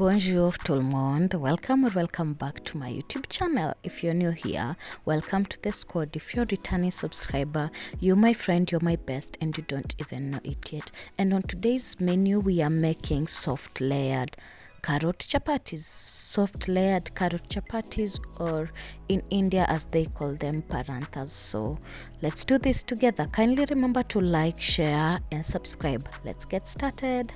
Bonjour tout le monde, welcome or welcome back to my YouTube channel. If you're new here, welcome to the squad. If you're a returning subscriber, you're my friend, you're my best, and you don't even know it yet. And on today's menu, we are making soft layered carrot chapatis. Soft layered carrot chapatis, or in India as they call them, paranthas. So let's do this together. Kindly remember to like, share and subscribe. Let's get started.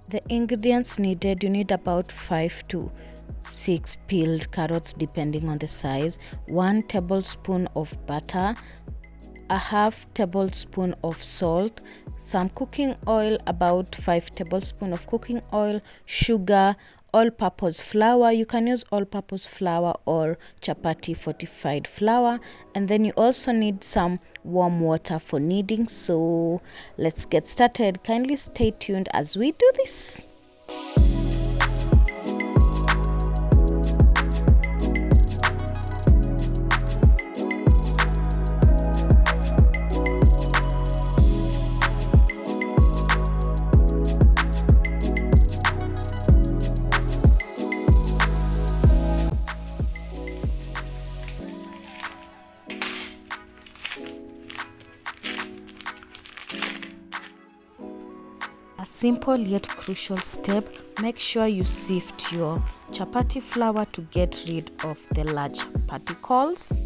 The ingredients needed, you need about 5 to 6 peeled carrots depending on the size, 1 tablespoon of butter, a half tablespoon of salt, some cooking oil, about 5 tablespoons of cooking oil, sugar, all-purpose flour. You can use all-purpose flour or chapati fortified flour, and then you also need some warm water for kneading. So let's get started. Kindly stay tuned as we do this. A simple yet crucial step, make sure you sift your chapati flour to get rid of the large particles.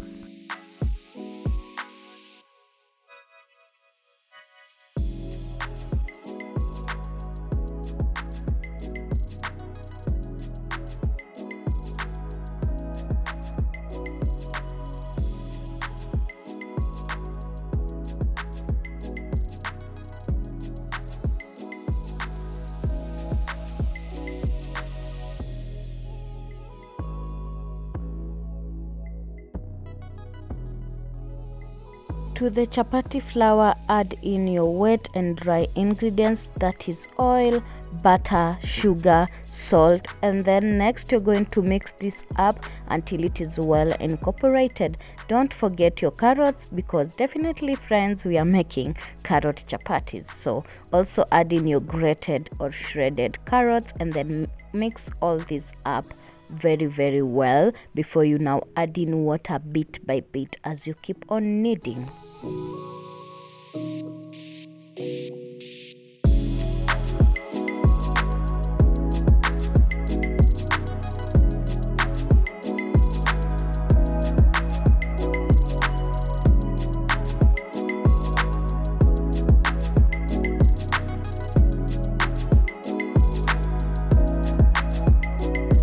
To the chapati flour, add in your wet and dry ingredients, that is oil, butter, sugar, salt, and then next you're going to mix this up until it is well incorporated. Don't forget your carrots, because definitely, friends, we are making carrot chapatis. So also add in your grated or shredded carrots and then mix all this up very well before you now add in water bit by bit as you keep on kneading.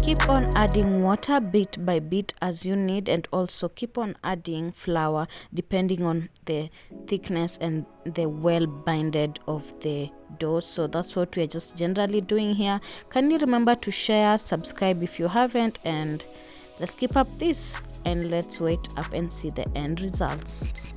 Keep on adding water bit by bit as you need, and also keep on adding flour depending on the thickness and the well binded of the dough. So that's what we're just generally doing here. Kindly remember to share, subscribe if you haven't, and let's keep up this and let's wait up and see the end results.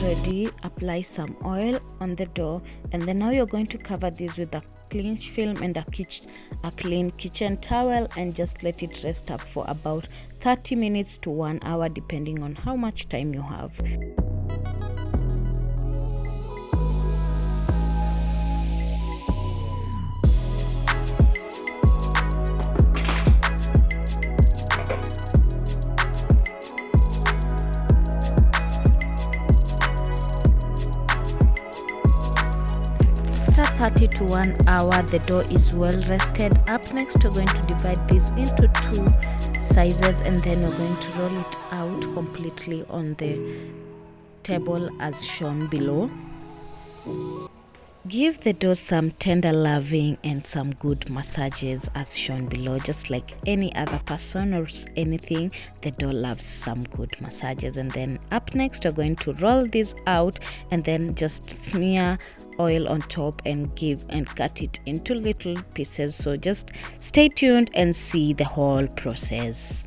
is ready, apply some oil on the dough, and then now you're going to cover this with a cling film and a clean kitchen towel, and just let it rest up for about 30 minutes to 1 hour depending on how much time you have. After 30 to 1 hour, the dough is well rested. Up next, we're going to divide this into 2 sizes, and then we're going to roll it out completely on the table as shown below. Give the dough some tender loving and some good massages as shown below. Just like any other person or anything, the dough loves some good massages. And then up next, we're going to roll this out and then just smear oil on top and cut it into little pieces. So just stay tuned and see the whole process.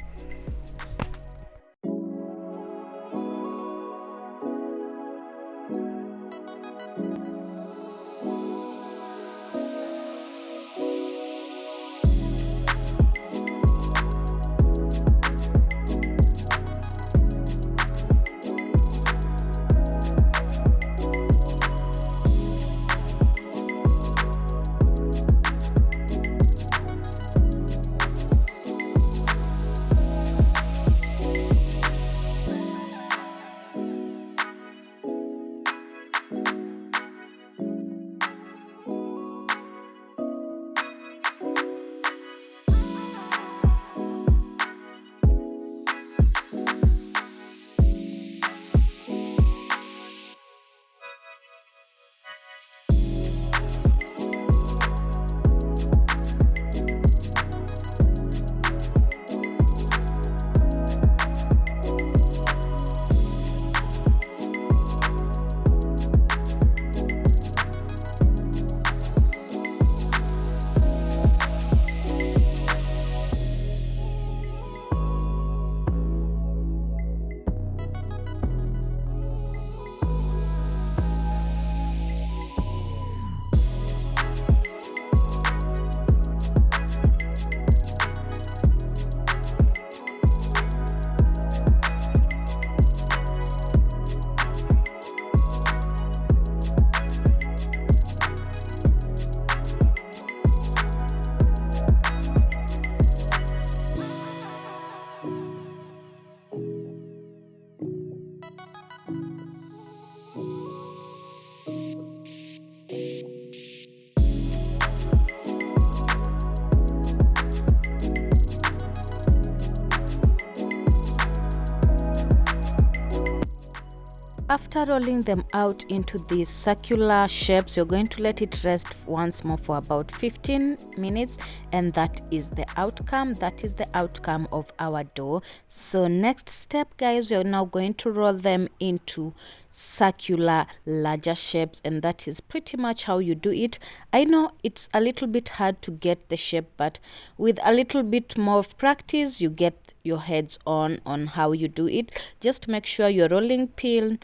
After rolling them out into these circular shapes, you're going to let it rest once more for about 15 minutes, and that is the outcome. That is the outcome of our dough. So next step, guys, you're now going to roll them into circular larger shapes, and that is pretty much how you do it. I know it's a little bit hard to get the shape, but with a little bit more of practice, you get your heads on how you do it. Just make sure your rolling pin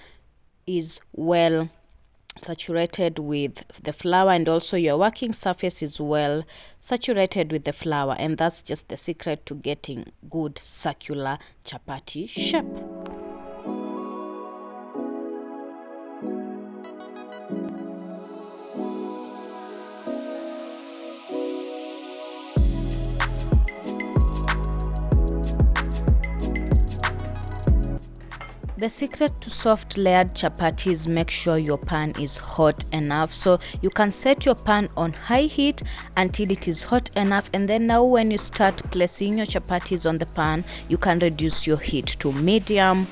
is well saturated with the flour, and also your working surface is well saturated with the flour, and that's just the secret to getting good circular chapati shape. The secret to soft layered chapatis, make sure your pan is hot enough. So you can set your pan on high heat until it is hot enough, and then now when you start placing your chapatis on the pan, you can reduce your heat to medium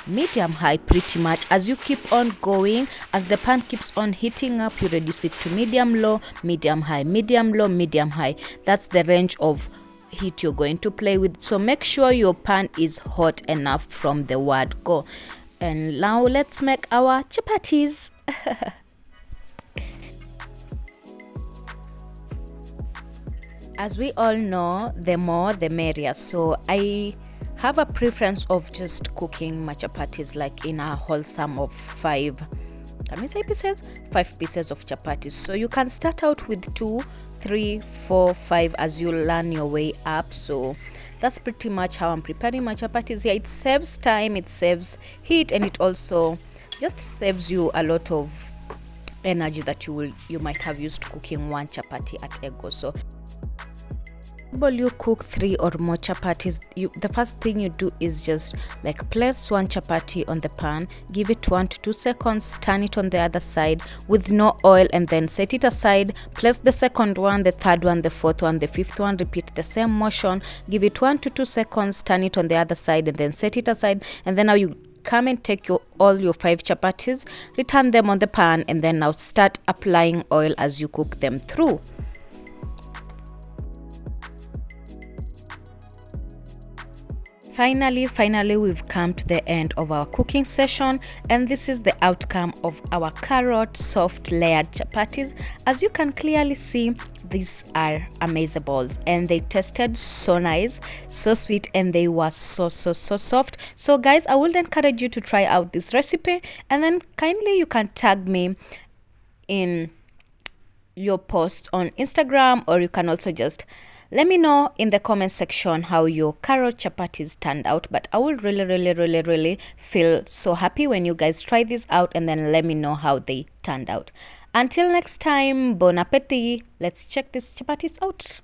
high pretty much. As you keep on going, as the pan keeps on heating up, you reduce it to medium low, medium high, medium low, medium high. That's the range of heat you're going to play with. So make sure your pan is hot enough from the word go. And now let's make our chapatis. As we all know, the more the merrier. So I have a preference of just cooking my chapatis like in a wholesome of 5, can we say pieces? 5 pieces of chapatis. So you can start out with 2, 3, 4, 5 as you learn your way up. So that's pretty much how I'm preparing my chapatis here. It saves time, it saves heat, and it also just saves you a lot of energy that you might have used cooking one chapati at a go. So you cook 3 or more chapatis, the first thing you do is just like place one chapati on the pan, give it 1 to 2 seconds, turn it on the other side with no oil, and then set it aside. Place the second one, the third one, the fourth one, the fifth one, repeat the same motion, give it 1 to 2 seconds, turn it on the other side, and then set it aside. And then now you come and take all your 5 chapatis, return them on the pan, and then now start applying oil as you cook them through. Finally, we've come to the end of our cooking session, and this is the outcome of our carrot soft layered chapatis. As you can clearly see, these are amazables, and they tasted so nice, so sweet, and they were so soft. So guys, I would encourage you to try out this recipe, and then kindly you can tag me in your post on Instagram, or you can also just let me know in the comment section how your carrot chapatis turned out. But I will really feel so happy when you guys try this out and then let me know how they turned out. Until next time, bon appetit. Let's check these chapatis out.